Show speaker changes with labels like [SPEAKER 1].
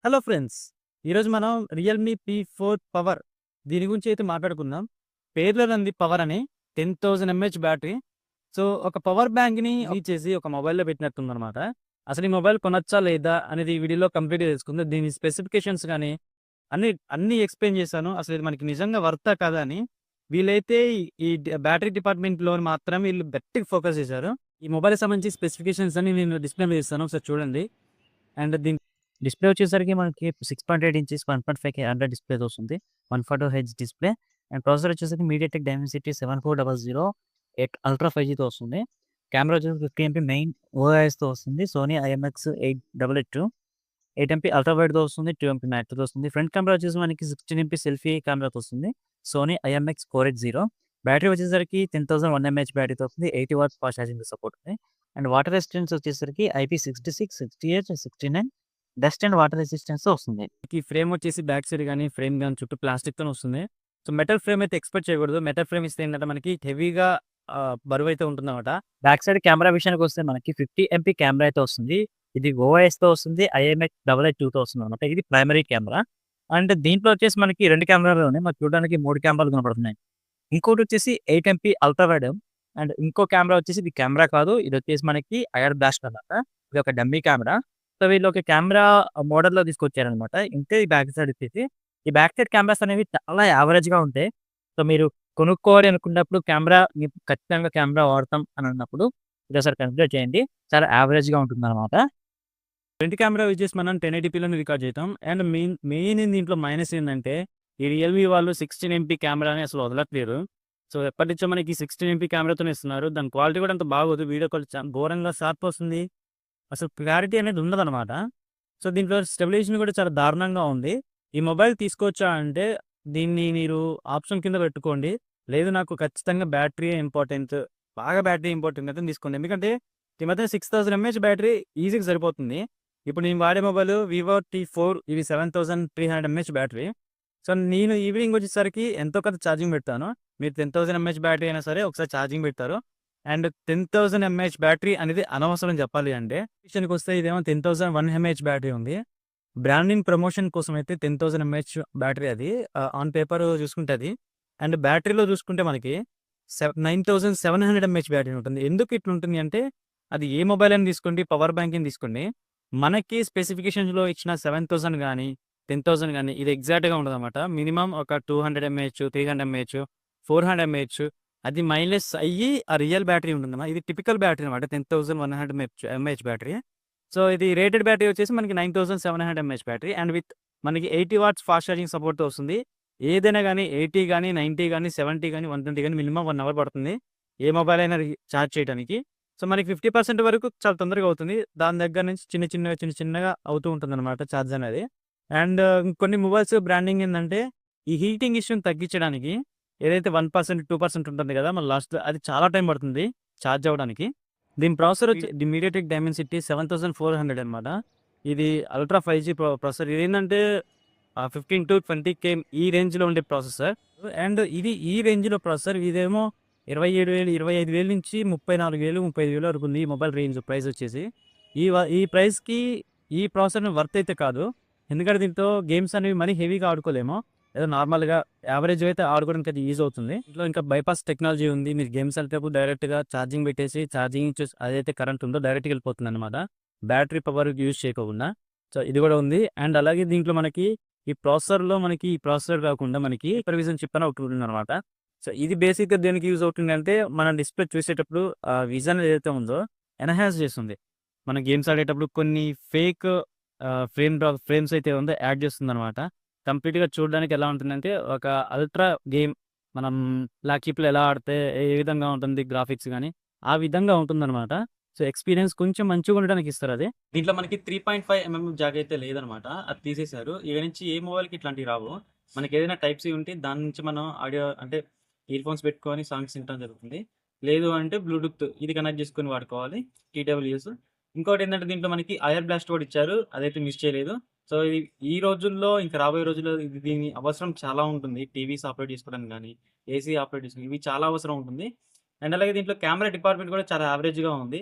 [SPEAKER 1] Hello friends! ఈరోజు మనం Realme P4 power దీని గురించి అయితే మాట్లాడుకుందాం. పేర్లోనే పవర్ అని 10,000 ఎంఏహెచ్ బ్యాటరీ. సో, ఒక పవర్ బ్యాంక్‌ని చేసి ఒక మొబైల్‌లో పెట్టినట్టుందనమాట. అసలు ఈ మొబైల్ కొనొచ్చా లేదా అనేది ఈ వీడియోలో కంప్లీట్‌గా తెలుసుకుందాం. దీని స్పెసిఫికేషన్స్ గాని అన్నీ ఎక్స్‌ప్లెయిన్ చేశాను. అసలు ఇది మనకి నిజంగా వర్తా కాదా అని. వీళ్ళైతే ఈ బ్యాటరీ డిపార్ట్‌మెంట్‌లో మాత్రం వీళ్ళు గట్టిగా ఫోకస్ చేశారు. ఈ మొబైల్‌కి సంబంధించి స్పెసిఫికేషన్స్ అన్ని నేను డిస్‌ప్లేలో ఇస్తాను. ఒకసారి చూడండి. అండ్ దీని డిస్‌ప్లే వచ్చేసరికి మనకి 6.8 ఇంచెస్ 1.5K AMOLED డిస్‌ప్లేతో వస్తుంది. 142 హెర్ట్జ్ డిస్‌ప్లే అండ్ ప్రాసెసర్ వచ్చేసరికి మీడియాటెక్ డైమెన్సిటీ 7400 8 అల్ట్రా 5Gతో వస్తుంది. కెమెరా వచ్చేసి 50 ఎంపీ మెయిన్ ఓఐఎస్‌తో వస్తుంది. సోనీ ఐఎంఎక్స్ 888 8 ఎంపీ అల్ట్రా వైడ్‌తో వస్తుంది. 2 ఎంపీ మ్యాక్రోతో వస్తుంది. ఫ్రంట్ కెమెరా వచ్చేసి మనకి 16 ఎంపీ సెల్ఫీ కెమెరాతో వస్తుంది. సోనీ ఐఎంఎక్స్ 480 బ్యాటరీ వచ్చేసరికి 10,001 ఎంఏహెచ్ బ్యాటరీతో వస్తుంది. 80 వాట్స్ ఫాస్ట్ ఛార్జింగ్ సపోర్ట్ ఉంది. అండ్ వాటర్ రెసిస్టెన్స్ వచ్చేసరికి IP66, 68, 69 డస్ట్ అండ్ వాటర్ రెసిస్టెన్స్‌తో వస్తుంది. ఈ ఫ్రేమ్ వచ్చేసి బ్యాక్ సైడ్ గాని, ఫ్రేమ్ గాని చుట్టూ ప్లాస్టిక్‌తోనే వస్తుంది. సో, మెటల్ ఫ్రేమ్ అయితే ఎక్స్‌పెక్ట్ చేయకూడదు. మెటల్ ఫ్రేమ్ ఇస్తే ఏంటంటే మనకి హెవీగా బరువైతే ఉంటుందన్నమాట. బ్యాక్ సైడ్ కెమెరా విషయానికొస్తే మనకి 50 ఎంపీ కెమెరా అయితే వస్తుంది. ఇది ఓఐఎస్‌తో వస్తుంది. ఐఎంఎక్స్ 882తో వస్తుందన్నమాట. ఇది ప్రైమరీ కెమెరా. అండ్ దీంట్లో వచ్చేసి మనకి 2 కెమెరాలు ఉన్నాయి. మనకు చూడడానికి 3 కెమెరాలు కనపడుతున్నాయి. ఇంకోటొచ్చేసి 8 ఎంపీ అల్ట్రా వైడ్ అండ్ ఇంకో కెమెరా వచ్చేసి ఇది కెమెరా కాదు. ఇదొచ్చేసి మనకి ఎయిర్ బ్లాస్ట్ అన్నమాట. ఇది ఒక డమ్మీ కెమెరా. సో, వీళ్ళు ఒక కెమెరా మోడల్‌లో తీసుకొచ్చారనమాట. ఇంతే ఈ బ్యాక్ సైడ్ వచ్చేసి. ఈ బ్యాక్ సైడ్ కెమెరాస్ అనేవి చాలా యావరేజ్‌గా ఉంటాయి. సో, మీరు కొనుక్కోవాలి అనుకున్నప్పుడు మీకు ఖచ్చితంగా కెమెరా వాడతాం అని అన్నప్పుడు ఇదొకసారి కన్సిడర్ చేయండి. చాలా యావరేజ్‌గా ఉంటుందనమాట. ఫ్రంట్ కెమెరా యూజ్ చేసి మనం 1080పీలోనే రికార్డ్ చేద్దాం. అండ్ మెయిన్ దీంట్లో మైనస్ ఏందంటే ఈ రియల్‌మీ వాళ్ళు 16 ఎంపీ కెమెరాని అసలు వదలట్లేరు. సో, ఎప్పటినుంచో మనకి 16 ఎంపీ కెమెరాతోనే ఇస్తున్నారు. దాని క్వాలిటీ కూడా అంత బాగోదు. వీడియో క్వాలిటీ ఘోరంగా షార్ప్ వస్తుంది. అసలు క్లారిటీ అనేది ఉండదనమాట. సో, దీంట్లో స్టెబిలైజేషన్ కూడా చాలా దారుణంగా ఉంది. ఈ మొబైల్ తీసుకోవచ్చా అంటే, దీన్ని మీరు ఆప్షన్ కింద పెట్టుకోండి. లేదు నాకు ఖచ్చితంగా బ్యాటరీయే ఇంపార్టెంట్. బాగా బ్యాటరీ ఇంపార్టెంట్ అయితే తీసుకోండి. ఎందుకంటే ఈ మధ్య 6000 ఎంఏహెచ్ బ్యాటరీ ఈజీగా సరిపోతుంది. ఇప్పుడు నేను వాడే మొబైల్ వివో T4 ఇవి 7300 ఎంఏహెచ్ బ్యాటరీ. సో, నేను ఈవినింగ్ వచ్చేసరికి ఎంతో కొంత ఛార్జింగ్ పెడతాను. మీరు 10,000 ఎంఏహెచ్ బ్యాటరీ అయినా సరే ఒకసారి ఛార్జింగ్ పెడతారు. అండ్ 10,000 ఎంఏహెచ్ బ్యాటరీ అనేది అనవసరం చెప్పాలి అంటే. విషయానికొస్తే ఇదేమో 10,001 ఎంఏహెచ్ బ్యాటరీ ఉంది. బ్రాండింగ్ ప్రమోషన్ కోసం అయితే 10,000 ఎంఏహెచ్ బ్యాటరీ అది. ఆన్ పేపర్ చూసుకుంటే అది. అండ్ బ్యాటరీలో చూసుకుంటే మనకి 9,700 ఎంఏహెచ్ బ్యాటరీ ఉంటుంది. ఎందుకు ఇట్లుంటుంది అంటే, అది ఏ మొబైల్ అయినా తీసుకోండి, పవర్ బ్యాంక్ అయినా తీసుకోండి. మనకి స్పెసిఫికేషన్స్‌లో ఇచ్చిన 7,000 గాని, 10,000 గాని ఇది ఎగ్జాక్ట్‌గా ఉండదనమాట. మినిమమ్ ఒక 200 ఎంఏహెచ్, 300 ఎంఏహెచ్, 400 ఎంఏహెచ్ అది మైనస్ అయ్యి ఆ రియల్ బ్యాటరీ ఉంటుందన్నమాట. ఇది టిపికల్ బ్యాటరీ అనమాట. 10,100 ఎంఏహెచ్ బ్యాటరీ. సో, ఇది రేటెడ్ బ్యాటరీ వచ్చేసి మనకి 9,700 ఎంఏహెచ్ బ్యాటరీ అండ్ విత్ మనకి 80 వాట్స్ ఫాస్ట్ ఛార్జింగ్ సపోర్ట్‌తో వస్తుంది. ఏదైనా గాని 80 గాని, 90 గాని, 70 గాని, 120 గాని మినిమమ్ 1 అవర్ పడుతుంది. ఏ మొబైల్ అయినా చార్జ్ చేయడానికి. సో, మనకి 50% వరకు చాలా తొందరగా అవుతుంది. దాని దగ్గర నుంచి చిన్న చిన్నగా అవుతూ ఉంటుందన్నమాట చార్జ్ అనేది. అండ్ కొన్ని మొబైల్స్ బ్రాండింగ్ ఏందంటే, ఈ హీటింగ్ ఇష్యూని తగ్గించడానికి ఏదైతే 1%, 2% ఉంటుంది కదా! మన లాస్ట్‌లో అది చాలా టైం పడుతుంది చార్జ్ అవ్వడానికి. దీని ప్రాసెసర్ వచ్చి మీడియాటెక్ డైమెన్సిటీ 7400 అనమాట. ఇది అల్ట్రా 5G ప్రాసెసర్. ఇదేంటంటే 15-20K ఈ రేంజ్‌లో ఉండే ప్రాసెసర్. అండ్ ఇది ఈ రేంజ్‌లో ప్రాసెసర్. ఇదేమో 27,000, 25,000 నుంచి 34,000, 35,000 వరకు ఉంది. ఈ మొబైల్ రేంజ్ ప్రైస్ వచ్చేసి. ఈ ప్రైస్‌కి ఈ ప్రాసెసర్ వర్త్ అయితే కాదు. ఎందుకంటే దీంతో గేమ్స్ అనేవి మరీ హెవీగా ఆడుకోలేము. ఏదో నార్మల్‌గా యావరేజ్‌గా అయితే ఆడుకోవడానికి అది ఈజీ అవుతుంది. ఇందులో ఇంకా బైపాస్ టెక్నాలజీ ఉంది. మీరు గేమ్స్ ఆడేటప్పుడు డైరెక్ట్‌గా ఛార్జింగ్ పెట్టేసి ఛార్జింగ్ ఇచ్చేసి అదైతే కరెంట్ ఉందో డైరెక్ట్‌గా వెళ్ళిపోతుందన్నమాట. బ్యాటరీ పవర్ యూజ్ చేయకోకుండా. సో, ఇది కూడా ఉంది. అండ్ అలాగే దీంట్లో మనకి ఈ ప్రాసెసర్ కాకుండా మనకి హైపర్విజన్ చిప్ అని ఒకటి ఉంటుందన్నమాట. సో, ఇది బేసిక్‌గా దేనికి యూజ్ అవుతుందంటే మన డిస్‌ప్లే చూసేటప్పుడు విజన్ ఏదైతే ఉందో ఎన్హాన్స్ చేస్తుంది. మనం గేమ్స్ ఆడేటప్పుడు కొన్ని ఫేక్ ఫ్రేమ్స్ అయితే ఉందో యాడ్ చేస్తుందన్నమాట. కంప్లీట్‌గా చూడడానికి ఎలా ఉంటుందంటే, ఒక అల్ట్రా గేమ్ మనం బ్లాక్ ఎలా ఆడితే ఏ విధంగా ఉంటుంది గ్రాఫిక్స్ గాని, ఆ విధంగా ఉంటుందనమాట. సో, ఎక్స్‌పీరియన్స్ కొంచెం మంచిగా ఉండడానికి ఇస్తారది. దీంట్లో మనకి 3.5 జాక్ అయితే లేదనమాట. అది తీసేశారు. ఇక నుంచి ఏ మొబైల్‌కి ఇట్లాంటివి రావు. మనకేదైనా టైప్ సి ఉంటే దాని నుంచి మనం ఆడియో అంటే ఇయర్‌ఫోన్స్ పెట్టుకొని సాంగ్స్ వినటం జరుగుతుంది. లేదు అంటే బ్లూటూత్ ఇది కనెక్ట్ చేసుకొని వాడుకోవాలి. టీడబ్ల్యూఎస్. ఇంకోటేంటంటే దీంట్లో మనకి ఐఆర్ బ్లాస్ట్ కూడా ఇచ్చారు. అదైతే మిస్ చేయలేదు. సో, ఈ రోజుల్లో ఇంకా రాబోయే రోజుల్లో దీని అవసరం చాలా ఉంటుంది. టీవీస్ ఆపరేట్ చేసుకోవడానికి గానీ, ఏసీ ఆపరేట్ చేసుకోవడానికి ఇవి చాలా అవసరం ఉంటుంది. అండ్ అలాగే దీంట్లో కెమెరా డిపార్ట్‌మెంట్ కూడా చాలా యావరేజ్‌గా ఉంది.